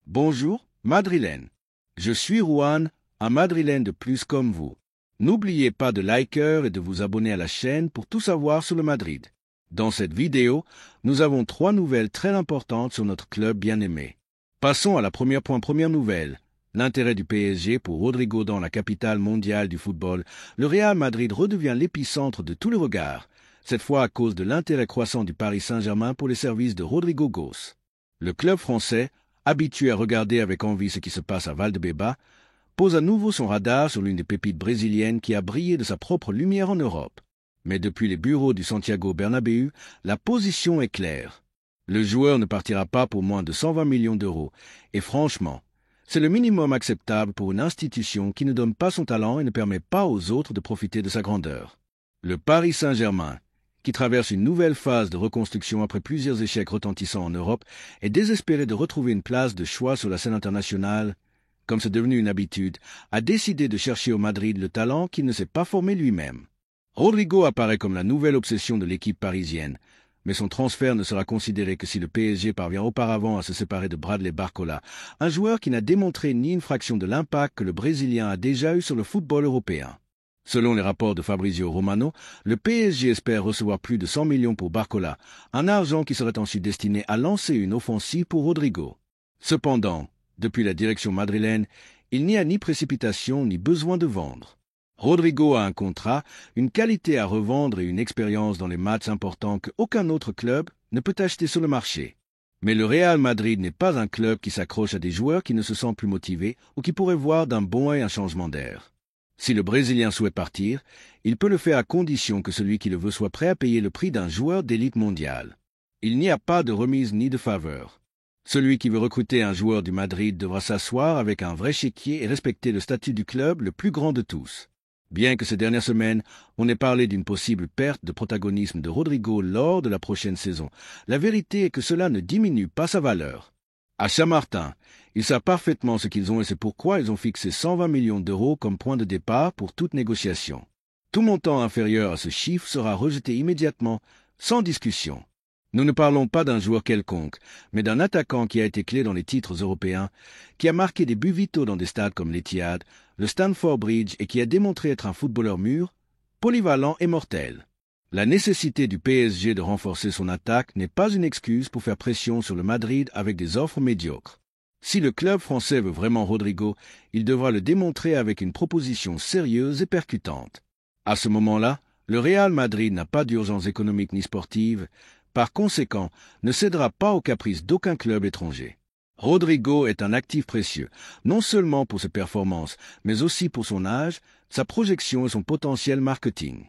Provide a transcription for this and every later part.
Bonjour, Madrilène. Je suis Juan, un Madrilène de plus comme vous. N'oubliez pas de liker et de vous abonner à la chaîne pour tout savoir sur le Madrid. Dans cette vidéo, nous avons 3 nouvelles très importantes sur notre club bien-aimé. Passons à la première nouvelle. L'intérêt du PSG pour Rodrygo dans la capitale mondiale du football. Le Real Madrid redevient l'épicentre de tous les regards, cette fois à cause de l'intérêt croissant du Paris Saint-Germain pour les services de Rodrygo Goes. Le club français, habitué à regarder avec envie ce qui se passe à Valdebebas, pose à nouveau son radar sur l'une des pépites brésiliennes qui a brillé de sa propre lumière en Europe. Mais depuis les bureaux du Santiago Bernabéu, la position est claire. Le joueur ne partira pas pour moins de 120 millions d'euros, et franchement, c'est le minimum acceptable pour une institution qui ne donne pas son talent et ne permet pas aux autres de profiter de sa grandeur. Le Paris Saint-Germain, qui traverse une nouvelle phase de reconstruction après plusieurs échecs retentissants en Europe, est désespéré de retrouver une place de choix sur la scène internationale, comme c'est devenu une habitude, a décidé de chercher au Madrid le talent qu'il ne s'est pas formé lui-même. Rodrygo apparaît comme la nouvelle obsession de l'équipe parisienne, mais son transfert ne sera considéré que si le PSG parvient auparavant à se séparer de Bradley Barcola, un joueur qui n'a démontré ni une fraction de l'impact que le Brésilien a déjà eu sur le football européen. Selon les rapports de Fabrizio Romano, le PSG espère recevoir plus de 100 millions pour Barcola, un argent qui serait ensuite destiné à lancer une offensive pour Rodrygo. Cependant, depuis la direction madrilène, il n'y a ni précipitation ni besoin de vendre. Rodrygo a un contrat, une qualité à revendre et une expérience dans les matchs importants qu'aucun autre club ne peut acheter sur le marché. Mais le Real Madrid n'est pas un club qui s'accroche à des joueurs qui ne se sentent plus motivés ou qui pourraient voir d'un bon œil un changement d'air. Si le Brésilien souhaite partir, il peut le faire à condition que celui qui le veut soit prêt à payer le prix d'un joueur d'élite mondiale. Il n'y a pas de remise ni de faveur. Celui qui veut recruter un joueur du Madrid devra s'asseoir avec un vrai chéquier et respecter le statut du club le plus grand de tous. Bien que ces dernières semaines, on ait parlé d'une possible perte de protagonisme de Rodrygo lors de la prochaine saison, la vérité est que cela ne diminue pas sa valeur. À Chamartin, ils savent parfaitement ce qu'ils ont et c'est pourquoi ils ont fixé 120 millions d'euros comme point de départ pour toute négociation. Tout montant inférieur à ce chiffre sera rejeté immédiatement, sans discussion. Nous ne parlons pas d'un joueur quelconque, mais d'un attaquant qui a été clé dans les titres européens, qui a marqué des buts vitaux dans des stades comme l'Etihad, le Stamford Bridge et qui a démontré être un footballeur mûr, polyvalent et mortel. La nécessité du PSG de renforcer son attaque n'est pas une excuse pour faire pression sur le Madrid avec des offres médiocres. Si le club français veut vraiment Rodrygo, il devra le démontrer avec une proposition sérieuse et percutante. À ce moment-là, le Real Madrid n'a pas d'urgence économique ni sportive, par conséquent, ne cédera pas aux caprices d'aucun club étranger. Rodrygo est un actif précieux, non seulement pour ses performances, mais aussi pour son âge, sa projection et son potentiel marketing.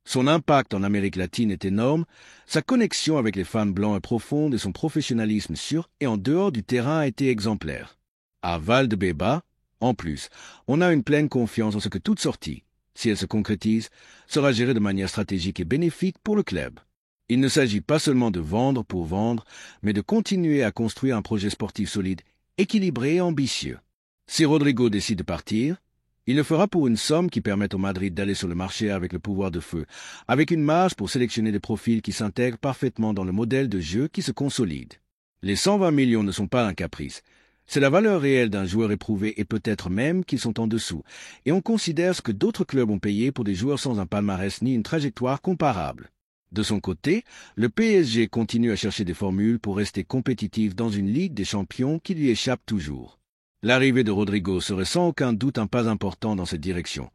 Son impact en Amérique latine est énorme, sa connexion avec les fans blancs est profonde et son professionnalisme sur et en dehors du terrain a été exemplaire. À Valdebebas, en plus, on a une pleine confiance en ce que toute sortie, si elle se concrétise, sera gérée de manière stratégique et bénéfique pour le club. Il ne s'agit pas seulement de vendre pour vendre, mais de continuer à construire un projet sportif solide, équilibré et ambitieux. Si Rodrygo décide de partir, il le fera pour une somme qui permette au Madrid d'aller sur le marché avec le pouvoir de feu, avec une marge pour sélectionner des profils qui s'intègrent parfaitement dans le modèle de jeu qui se consolide. Les 120 millions ne sont pas un caprice. C'est la valeur réelle d'un joueur éprouvé et peut-être même qu'ils sont en dessous, et on considère ce que d'autres clubs ont payé pour des joueurs sans un palmarès ni une trajectoire comparable. De son côté, le PSG continue à chercher des formules pour rester compétitif dans une Ligue des champions qui lui échappe toujours. L'arrivée de Rodrygo serait sans aucun doute un pas important dans cette direction,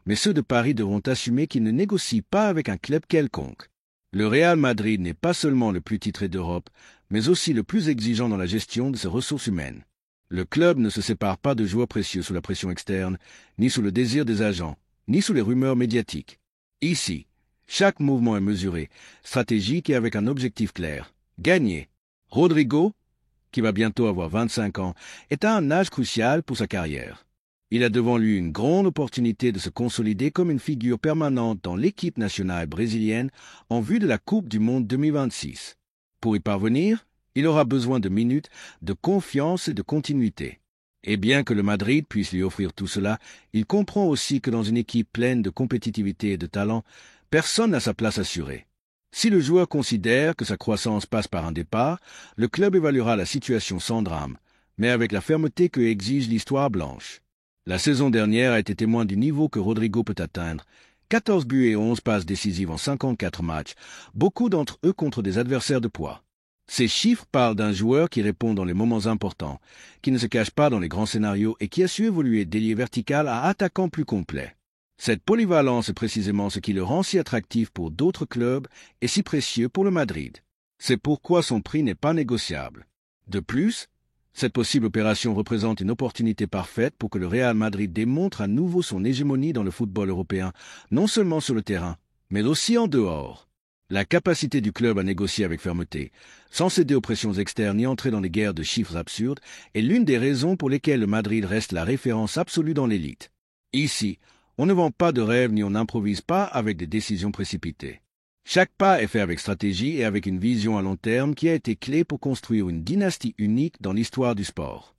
mais ceux de Paris devront assumer qu'ils ne négocient pas avec un club quelconque. Le Real Madrid n'est pas seulement le plus titré d'Europe, mais aussi le plus exigeant dans la gestion de ses ressources humaines. Le club ne se sépare pas de joueurs précieux sous la pression externe, ni sous le désir des agents, ni sous les rumeurs médiatiques. Ici, chaque mouvement est mesuré, stratégique et avec un objectif clair. Gagner. Rodrygo, qui va bientôt avoir 25 ans, est à un âge crucial pour sa carrière. Il a devant lui une grande opportunité de se consolider comme une figure permanente dans l'équipe nationale brésilienne en vue de la Coupe du Monde 2026. Pour y parvenir, il aura besoin de minutes, de confiance et de continuité. Et bien que le Madrid puisse lui offrir tout cela, il comprend aussi que dans une équipe pleine de compétitivité et de talent, personne n'a sa place assurée. Si le joueur considère que sa croissance passe par un départ, le club évaluera la situation sans drame, mais avec la fermeté que exige l'histoire blanche. La saison dernière a été témoin du niveau que Rodrigo peut atteindre. 14 buts et 11 passes décisives en 54 matchs, beaucoup d'entre eux contre des adversaires de poids. Ces chiffres parlent d'un joueur qui répond dans les moments importants, qui ne se cache pas dans les grands scénarios et qui a su évoluer d'ailier vertical à attaquant plus complet. Cette polyvalence est précisément ce qui le rend si attractif pour d'autres clubs et si précieux pour le Madrid. C'est pourquoi son prix n'est pas négociable. De plus, cette possible opération représente une opportunité parfaite pour que le Real Madrid démontre à nouveau son hégémonie dans le football européen, non seulement sur le terrain, mais aussi en dehors. La capacité du club à négocier avec fermeté, sans céder aux pressions externes ni entrer dans des guerres de chiffres absurdes, est l'une des raisons pour lesquelles le Madrid reste la référence absolue dans l'élite. Ici, on ne vend pas de rêve ni on n'improvise pas avec des décisions précipitées. Chaque pas est fait avec stratégie et avec une vision à long terme qui a été clé pour construire une dynastie unique dans l'histoire du sport.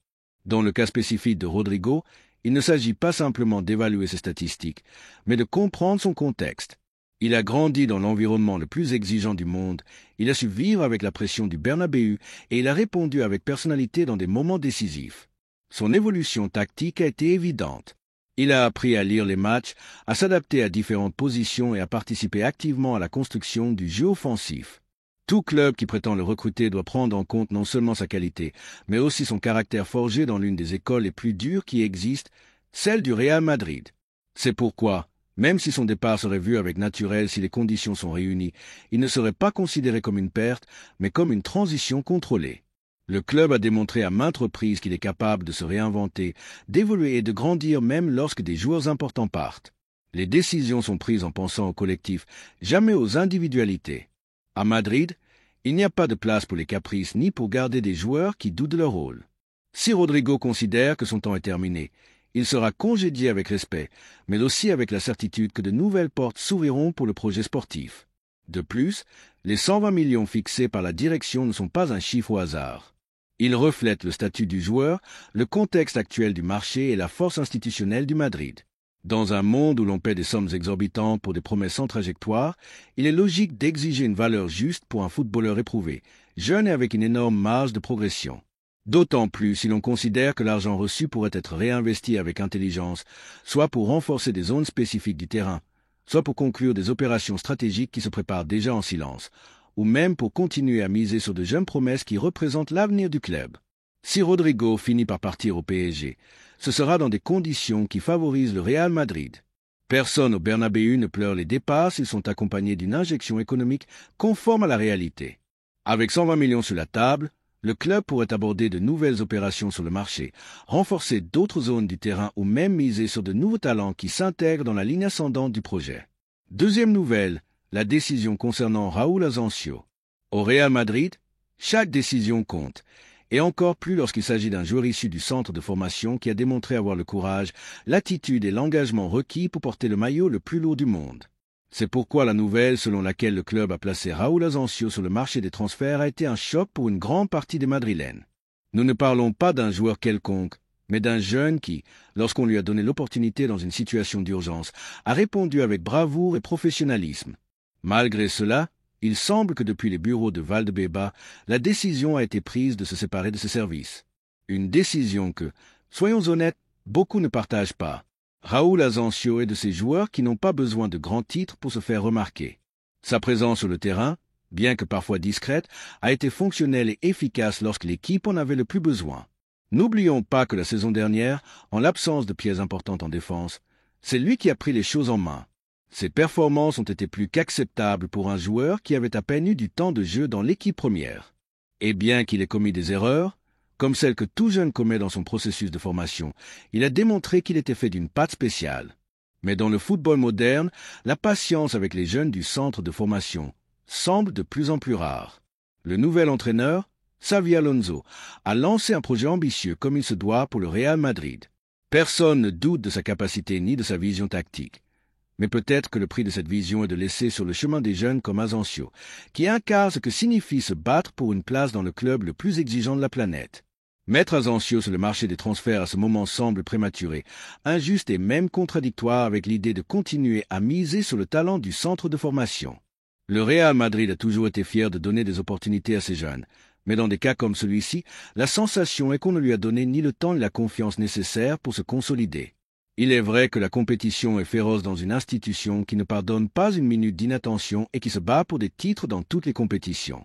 Dans le cas spécifique de Rodrigo, il ne s'agit pas simplement d'évaluer ses statistiques, mais de comprendre son contexte. Il a grandi dans l'environnement le plus exigeant du monde, il a su vivre avec la pression du Bernabéu et il a répondu avec personnalité dans des moments décisifs. Son évolution tactique a été évidente. Il a appris à lire les matchs, à s'adapter à différentes positions et à participer activement à la construction du jeu offensif. Tout club qui prétend le recruter doit prendre en compte non seulement sa qualité, mais aussi son caractère forgé dans l'une des écoles les plus dures qui existent, celle du Real Madrid. C'est pourquoi, même si son départ serait vu avec naturel si les conditions sont réunies, il ne serait pas considéré comme une perte, mais comme une transition contrôlée. Le club a démontré à maintes reprises qu'il est capable de se réinventer, d'évoluer et de grandir même lorsque des joueurs importants partent. Les décisions sont prises en pensant au collectif, jamais aux individualités. À Madrid, il n'y a pas de place pour les caprices ni pour garder des joueurs qui doutent de leur rôle. Si Rodrigo considère que son temps est terminé, il sera congédié avec respect, mais aussi avec la certitude que de nouvelles portes s'ouvriront pour le projet sportif. De plus, les 120 millions fixés par la direction ne sont pas un chiffre au hasard. Ils reflètent le statut du joueur, le contexte actuel du marché et la force institutionnelle du Madrid. Dans un monde où l'on paie des sommes exorbitantes pour des promesses sans trajectoire, il est logique d'exiger une valeur juste pour un footballeur éprouvé, jeune et avec une énorme marge de progression. D'autant plus si l'on considère que l'argent reçu pourrait être réinvesti avec intelligence, soit pour renforcer des zones spécifiques du terrain, soit pour conclure des opérations stratégiques qui se préparent déjà en silence, ou même pour continuer à miser sur de jeunes promesses qui représentent l'avenir du club. Si Rodrigo finit par partir au PSG, ce sera dans des conditions qui favorisent le Real Madrid. Personne au Bernabéu ne pleure les départs s'ils sont accompagnés d'une injection économique conforme à la réalité. Avec 120 millions sur la table, le club pourrait aborder de nouvelles opérations sur le marché, renforcer d'autres zones du terrain ou même miser sur de nouveaux talents qui s'intègrent dans la ligne ascendante du projet. Deuxième nouvelle, la décision concernant Raúl Asensio. Au Real Madrid, chaque décision compte, et encore plus lorsqu'il s'agit d'un joueur issu du centre de formation qui a démontré avoir le courage, l'attitude et l'engagement requis pour porter le maillot le plus lourd du monde. C'est pourquoi la nouvelle selon laquelle le club a placé Raúl Asensio sur le marché des transferts a été un choc pour une grande partie des Madrilènes. Nous ne parlons pas d'un joueur quelconque, mais d'un jeune qui, lorsqu'on lui a donné l'opportunité dans une situation d'urgence, a répondu avec bravoure et professionnalisme. Malgré cela, il semble que depuis les bureaux de Valdebeba, la décision a été prise de se séparer de ses services. Une décision que, soyons honnêtes, beaucoup ne partagent pas. Raúl Asensio est de ces joueurs qui n'ont pas besoin de grands titres pour se faire remarquer. Sa présence sur le terrain, bien que parfois discrète, a été fonctionnelle et efficace lorsque l'équipe en avait le plus besoin. N'oublions pas que la saison dernière, en l'absence de pièces importantes en défense, c'est lui qui a pris les choses en main. Ses performances ont été plus qu'acceptables pour un joueur qui avait à peine eu du temps de jeu dans l'équipe première. Et bien qu'il ait commis des erreurs, comme celles que tout jeune commet dans son processus de formation, il a démontré qu'il était fait d'une patte spéciale. Mais dans le football moderne, la patience avec les jeunes du centre de formation semble de plus en plus rare. Le nouvel entraîneur, Xabi Alonso, a lancé un projet ambitieux comme il se doit pour le Real Madrid. Personne ne doute de sa capacité ni de sa vision tactique. Mais peut-être que le prix de cette vision est de laisser sur le chemin des jeunes comme Asensio, qui incarne ce que signifie se battre pour une place dans le club le plus exigeant de la planète. Mettre Asensio sur le marché des transferts à ce moment semble prématuré, injuste et même contradictoire avec l'idée de continuer à miser sur le talent du centre de formation. Le Real Madrid a toujours été fier de donner des opportunités à ces jeunes, Mais dans des cas comme celui-ci, la sensation est qu'on ne lui a donné ni le temps ni la confiance nécessaires pour se consolider. Il est vrai que la compétition est féroce dans une institution qui ne pardonne pas une minute d'inattention et qui se bat pour des titres dans toutes les compétitions.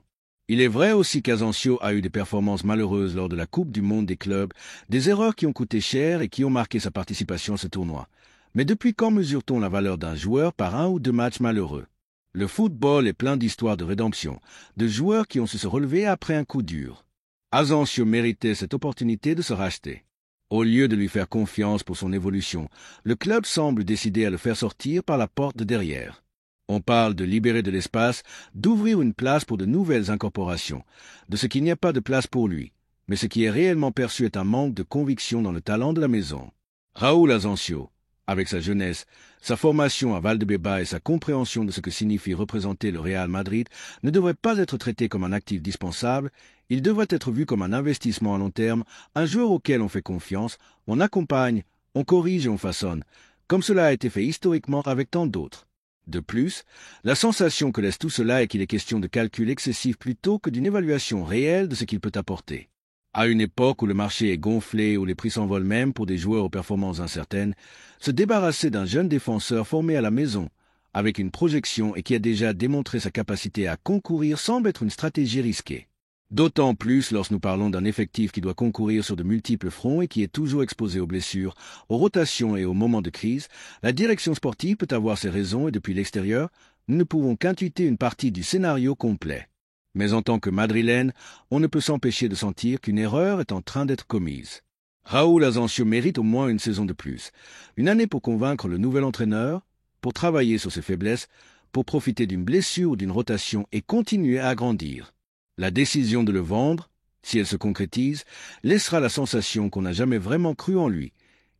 Il est vrai aussi qu'Asensio a eu des performances malheureuses lors de la Coupe du Monde des clubs, des erreurs qui ont coûté cher et qui ont marqué sa participation à ce tournoi. Mais depuis quand mesure-t-on la valeur d'un joueur par un ou deux matchs malheureux? Le football est plein d'histoires de rédemption, de joueurs qui ont su se relever après un coup dur. Asensio méritait cette opportunité de se racheter. Au lieu de lui faire confiance pour son évolution, le club semble décidé à le faire sortir par la porte de derrière. On parle de libérer de l'espace, d'ouvrir une place pour de nouvelles incorporations, de ce qu'il n'y a pas de place pour lui, mais ce qui est réellement perçu est un manque de conviction dans le talent de la maison. Raúl Asensio, avec sa jeunesse, sa formation à Valdebeba et sa compréhension de ce que signifie représenter le Real Madrid, ne devrait pas être traité comme un actif dispensable, il devrait être vu comme un investissement à long terme, un joueur auquel on fait confiance, on accompagne, on corrige et on façonne, comme cela a été fait historiquement avec tant d'autres. De plus, la sensation que laisse tout cela est qu'il est question de calcul excessif plutôt que d'une évaluation réelle de ce qu'il peut apporter. À une époque où le marché est gonflé, où les prix s'envolent même pour des joueurs aux performances incertaines, se débarrasser d'un jeune défenseur formé à la maison, avec une projection et qui a déjà démontré sa capacité à concourir semble être une stratégie risquée. D'autant plus lorsque nous parlons d'un effectif qui doit concourir sur de multiples fronts et qui est toujours exposé aux blessures, aux rotations et aux moments de crise, la direction sportive peut avoir ses raisons et depuis l'extérieur, nous ne pouvons qu'intuiter une partie du scénario complet. Mais en tant que Madrilène, on ne peut s'empêcher de sentir qu'une erreur est en train d'être commise. Raúl Asensio mérite au moins une saison de plus, une année pour convaincre le nouvel entraîneur, pour travailler sur ses faiblesses, pour profiter d'une blessure ou d'une rotation et continuer à grandir. La décision de le vendre, si elle se concrétise, laissera la sensation qu'on n'a jamais vraiment cru en lui,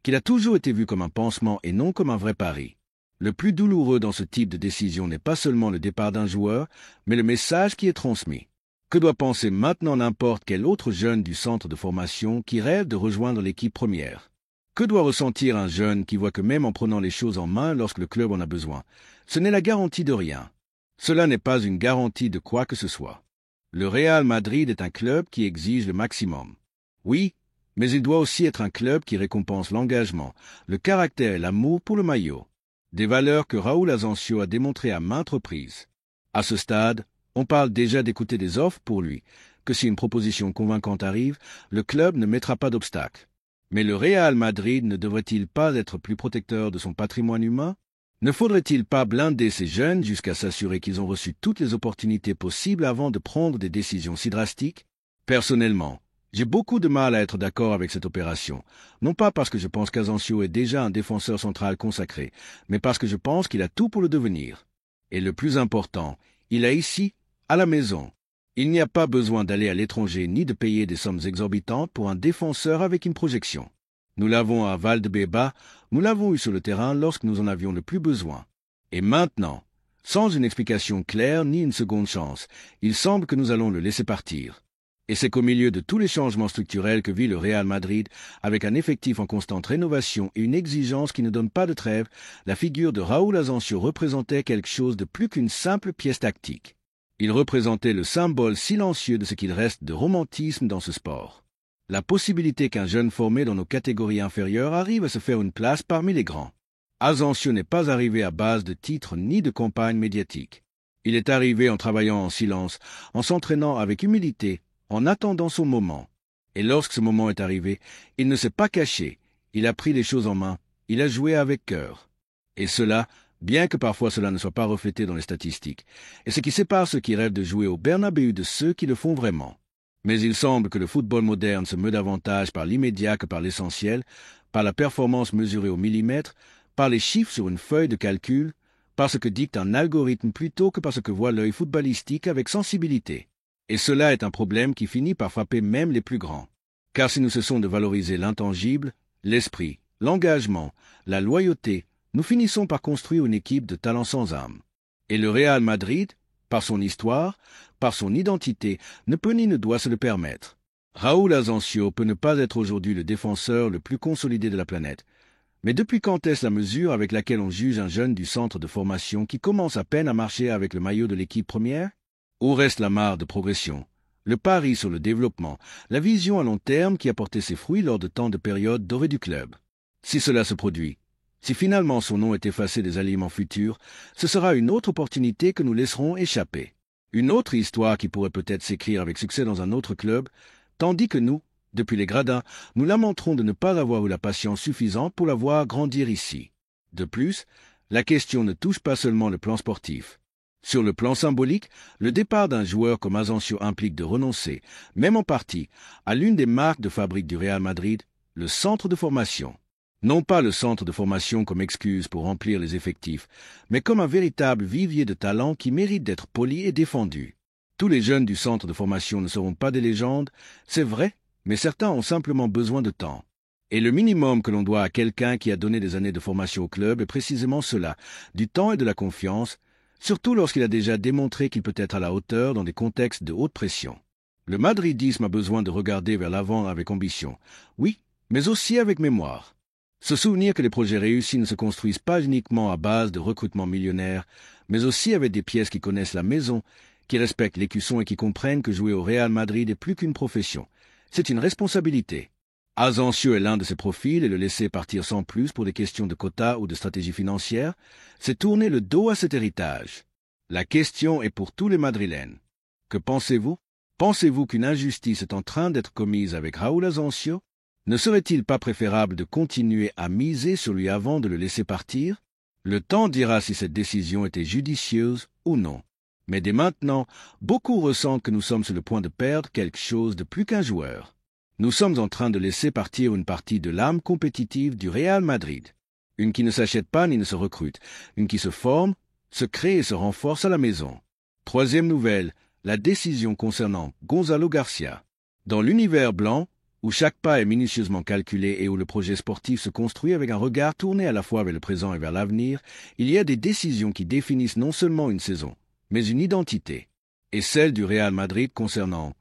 qu'il a toujours été vu comme un pansement et non comme un vrai pari. Le plus douloureux dans ce type de décision n'est pas seulement le départ d'un joueur, mais le message qui est transmis. Que doit penser maintenant n'importe quel autre jeune du centre de formation qui rêve de rejoindre l'équipe première? Que doit ressentir un jeune qui voit que même en prenant les choses en main lorsque le club en a besoin, ce n'est la garantie de rien. Cela n'est pas une garantie de quoi que ce soit. Le Real Madrid est un club qui exige le maximum. Oui, mais il doit aussi être un club qui récompense l'engagement, le caractère et l'amour pour le maillot. Des valeurs que Raúl Asensio a démontrées à maintes reprises. À ce stade, on parle déjà d'écouter des offres pour lui, que si une proposition convaincante arrive, le club ne mettra pas d'obstacle. Mais le Real Madrid ne devrait-il pas être plus protecteur de son patrimoine humain? Ne faudrait-il pas blinder ces jeunes jusqu'à s'assurer qu'ils ont reçu toutes les opportunités possibles avant de prendre des décisions si drastiques? Personnellement, j'ai beaucoup de mal à être d'accord avec cette opération, non pas parce que je pense qu'Asensio est déjà un défenseur central consacré, mais parce que je pense qu'il a tout pour le devenir. Et le plus important, il a ici, à la maison. Il n'y a pas besoin d'aller à l'étranger ni de payer des sommes exorbitantes pour un défenseur avec une projection. Nous l'avons à Valdebeba, nous l'avons eu sur le terrain lorsque nous en avions le plus besoin. Et maintenant, sans une explication claire ni une seconde chance, il semble que nous allons le laisser partir. Et c'est qu'au milieu de tous les changements structurels que vit le Real Madrid, avec un effectif en constante rénovation et une exigence qui ne donne pas de trêve, la figure de Raúl Asensio représentait quelque chose de plus qu'une simple pièce tactique. Il représentait le symbole silencieux de ce qu'il reste de romantisme dans ce sport. La possibilité qu'un jeune formé dans nos catégories inférieures arrive à se faire une place parmi les grands. Asensio n'est pas arrivé à base de titres ni de campagne médiatique. Il est arrivé en travaillant en silence, en s'entraînant avec humilité, en attendant son moment. Et lorsque ce moment est arrivé, il ne s'est pas caché, il a pris les choses en main, il a joué avec cœur. Et cela, bien que parfois cela ne soit pas reflété dans les statistiques, est ce qui sépare ceux qui rêvent de jouer au Bernabéu de ceux qui le font vraiment. Mais il semble que le football moderne se meut davantage par l'immédiat que par l'essentiel, par la performance mesurée au millimètre, par les chiffres sur une feuille de calcul, par ce que dicte un algorithme plutôt que par ce que voit l'œil footballistique avec sensibilité. Et cela est un problème qui finit par frapper même les plus grands. Car si nous cessons de valoriser l'intangible, l'esprit, l'engagement, la loyauté, nous finissons par construire une équipe de talents sans âme. Et le Real Madrid, par son histoire, par son identité, ne peut ni ne doit se le permettre. Raúl Asensio peut ne pas être aujourd'hui le défenseur le plus consolidé de la planète. Mais depuis quand est-ce la mesure avec laquelle on juge un jeune du centre de formation qui commence à peine à marcher avec le maillot de l'équipe première? Où reste la marge de progression, Le pari sur le développement, la vision à long terme qui a porté ses fruits lors de tant de périodes dorées du club. Si cela se produit, si finalement son nom est effacé des aliments futurs, ce sera une autre opportunité que nous laisserons échapper. Une autre histoire qui pourrait peut-être s'écrire avec succès dans un autre club, tandis que nous, depuis les gradins, nous lamenterons de ne pas avoir eu la patience suffisante pour la voir grandir ici. De plus, la question ne touche pas seulement le plan sportif. Sur le plan symbolique, le départ d'un joueur comme Asensio implique de renoncer, même en partie, à l'une des marques de fabrique du Real Madrid, le centre de formation. Non pas le centre de formation comme excuse pour remplir les effectifs, mais comme un véritable vivier de talents qui mérite d'être poli et défendu. Tous les jeunes du centre de formation ne seront pas des légendes, c'est vrai, mais certains ont simplement besoin de temps. Et le minimum que l'on doit à quelqu'un qui a donné des années de formation au club est précisément cela, du temps et de la confiance, surtout lorsqu'il a déjà démontré qu'il peut être à la hauteur dans des contextes de haute pression. Le madridisme a besoin de regarder vers l'avant avec ambition, oui, mais aussi avec mémoire. Se souvenir que les projets réussis ne se construisent pas uniquement à base de recrutement millionnaire, mais aussi avec des pièces qui connaissent la maison, qui respectent l'écusson et qui comprennent que jouer au Real Madrid est plus qu'une profession. C'est une responsabilité. Asensio est l'un de ces profils et le laisser partir sans plus pour des questions de quotas ou de stratégie financière, c'est tourner le dos à cet héritage. La question est pour tous les Madrilènes. Que pensez-vous? Pensez-vous qu'une injustice est en train d'être commise avec Raúl Asensio? Ne serait-il pas préférable de continuer à miser sur lui avant de le laisser partir? Le temps dira si cette décision était judicieuse ou non. Mais dès maintenant, beaucoup ressentent que nous sommes sur le point de perdre quelque chose de plus qu'un joueur. Nous sommes en train de laisser partir une partie de l'âme compétitive du Real Madrid. Une qui ne s'achète pas ni ne se recrute, une qui se forme, se crée et se renforce à la maison. Troisième nouvelle, la décision concernant Gonzalo Garcia. Dans l'univers blanc, où chaque pas est minutieusement calculé et où le projet sportif se construit avec un regard tourné à la fois vers le présent et vers l'avenir, il y a des décisions qui définissent non seulement une saison, mais une identité. Et celle du Real Madrid concernant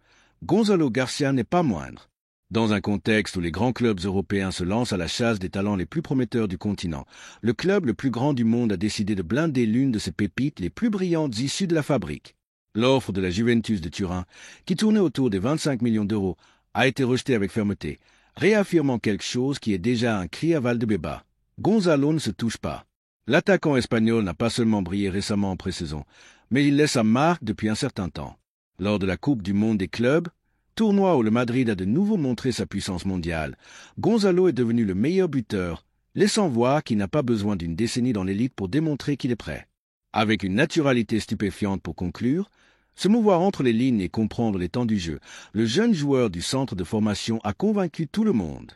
Gonzalo Garcia n'est pas moindre. Dans un contexte où les grands clubs européens se lancent à la chasse des talents les plus prometteurs du continent, le club le plus grand du monde a décidé de blinder l'une de ses pépites les plus brillantes issues de la fabrique. L'offre de la Juventus de Turin, qui tournait autour des 25 millions d'euros, a été rejetée avec fermeté, réaffirmant quelque chose qui est déjà un cri à Valdebeba. Gonzalo ne se touche pas. L'attaquant espagnol n'a pas seulement brillé récemment en pré-saison, mais il laisse sa marque depuis un certain temps. Lors de la Coupe du Monde des clubs, tournoi où le Madrid a de nouveau montré sa puissance mondiale, Gonzalo est devenu le meilleur buteur, laissant voir qu'il n'a pas besoin d'une décennie dans l'élite pour démontrer qu'il est prêt. Avec une naturalité stupéfiante pour conclure, se mouvoir entre les lignes et comprendre les temps du jeu, le jeune joueur du centre de formation a convaincu tout le monde.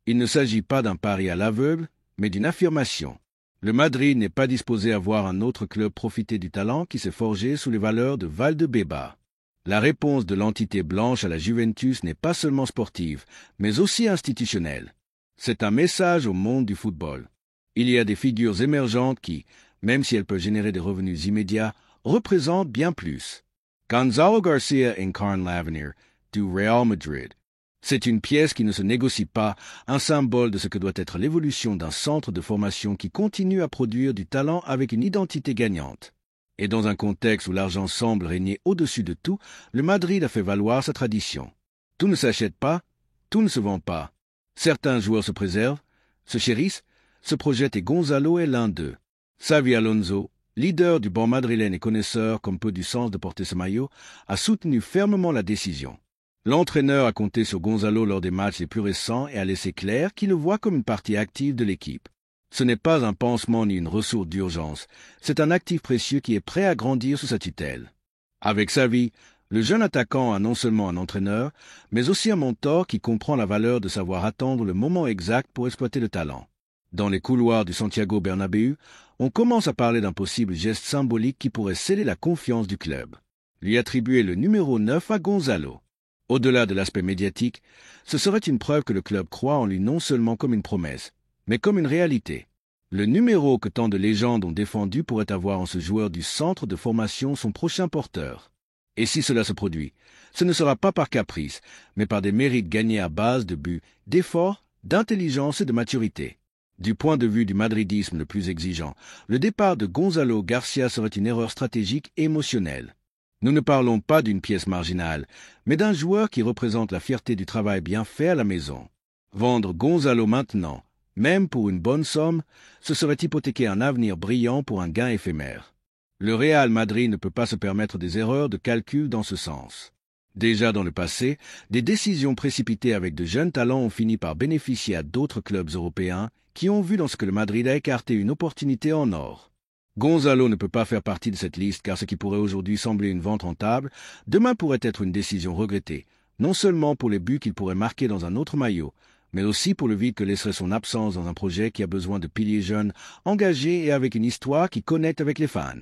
Il ne s'agit pas d'un pari à l'aveugle, mais d'une affirmation. Le Madrid n'est pas disposé à voir un autre club profiter du talent qui s'est forgé sous les valeurs de Valdebeba. La réponse de l'entité blanche à la Juventus n'est pas seulement sportive, mais aussi institutionnelle. C'est un message au monde du football. Il y a des figures émergentes qui, même si elles peuvent générer des revenus immédiats, représentent bien plus. Gonzalo Garcia incarne l'avenir du Real Madrid. C'est une pièce qui ne se négocie pas, un symbole de ce que doit être l'évolution d'un centre de formation qui continue à produire du talent avec une identité gagnante. Et dans un contexte où l'argent semble régner au-dessus de tout, le Madrid a fait valoir sa tradition. Tout ne s'achète pas, tout ne se vend pas. Certains joueurs se préservent, se chérissent, se projettent et Gonzalo est l'un d'eux. Xavi Alonso, leader du banc madrilène et connaisseur comme peu du sens de porter ce maillot, a soutenu fermement la décision. L'entraîneur a compté sur Gonzalo lors des matchs les plus récents et a laissé clair qu'il le voit comme une partie active de l'équipe. Ce n'est pas un pansement ni une ressource d'urgence, c'est un actif précieux qui est prêt à grandir sous sa tutelle. Avec Xavi, le jeune attaquant a non seulement un entraîneur, mais aussi un mentor qui comprend la valeur de savoir attendre le moment exact pour exploiter le talent. Dans les couloirs du Santiago Bernabéu, on commence à parler d'un possible geste symbolique qui pourrait sceller la confiance du club. Lui attribuer le numéro 9 à Gonzalo. Au-delà de l'aspect médiatique, ce serait une preuve que le club croit en lui non seulement comme une promesse, mais comme une réalité. Le numéro que tant de légendes ont défendu pourrait avoir en ce joueur du centre de formation son prochain porteur. Et si cela se produit, ce ne sera pas par caprice, mais par des mérites gagnés à base de buts, d'efforts, d'intelligence et de maturité. Du point de vue du madridisme le plus exigeant, le départ de Gonzalo Garcia serait une erreur stratégique et émotionnelle. Nous ne parlons pas d'une pièce marginale, mais d'un joueur qui représente la fierté du travail bien fait à la maison. Vendre Gonzalo maintenant, même pour une bonne somme, ce serait hypothéquer un avenir brillant pour un gain éphémère. Le Real Madrid ne peut pas se permettre des erreurs de calcul dans ce sens. Déjà dans le passé, des décisions précipitées avec de jeunes talents ont fini par bénéficier à d'autres clubs européens qui ont vu dans ce que le Madrid a écarté une opportunité en or. Gonzalo ne peut pas faire partie de cette liste car ce qui pourrait aujourd'hui sembler une vente rentable, demain pourrait être une décision regrettée, non seulement pour les buts qu'il pourrait marquer dans un autre maillot, mais aussi pour le vide que laisserait son absence dans un projet qui a besoin de piliers jeunes, engagés et avec une histoire qui connecte avec les fans.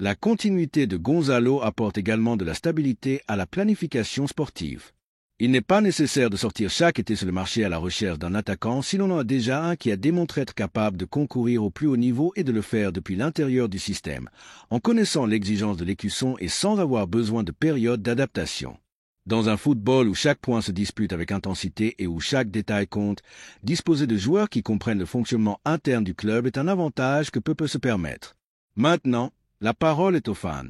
La continuité de Gonzalo apporte également de la stabilité à la planification sportive. Il n'est pas nécessaire de sortir chaque été sur le marché à la recherche d'un attaquant si l'on en a déjà un qui a démontré être capable de concourir au plus haut niveau et de le faire depuis l'intérieur du système, en connaissant l'exigence de l'écusson et sans avoir besoin de période d'adaptation. Dans un football où chaque point se dispute avec intensité et où chaque détail compte, disposer de joueurs qui comprennent le fonctionnement interne du club est un avantage que peu peut se permettre. Maintenant, la parole est aux fans.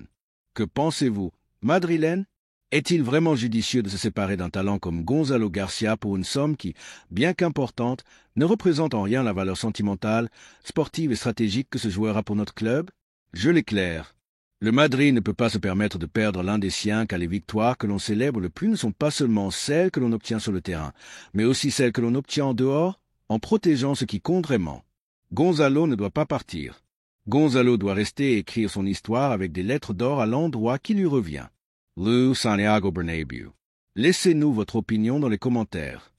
Que pensez-vous, madrilène? Est-il vraiment judicieux de se séparer d'un talent comme Gonzalo Garcia pour une somme qui, bien qu'importante, ne représente en rien la valeur sentimentale, sportive et stratégique que ce joueur a pour notre club? Je l'éclaire. Le Madrid ne peut pas se permettre de perdre l'un des siens car les victoires que l'on célèbre le plus ne sont pas seulement celles que l'on obtient sur le terrain, mais aussi celles que l'on obtient en dehors, en protégeant ce qui compte vraiment. Gonzalo ne doit pas partir. Gonzalo doit rester et écrire son histoire avec des lettres d'or à l'endroit qui lui revient. Lou Santiago Bernabéu. Laissez-nous votre opinion dans les commentaires.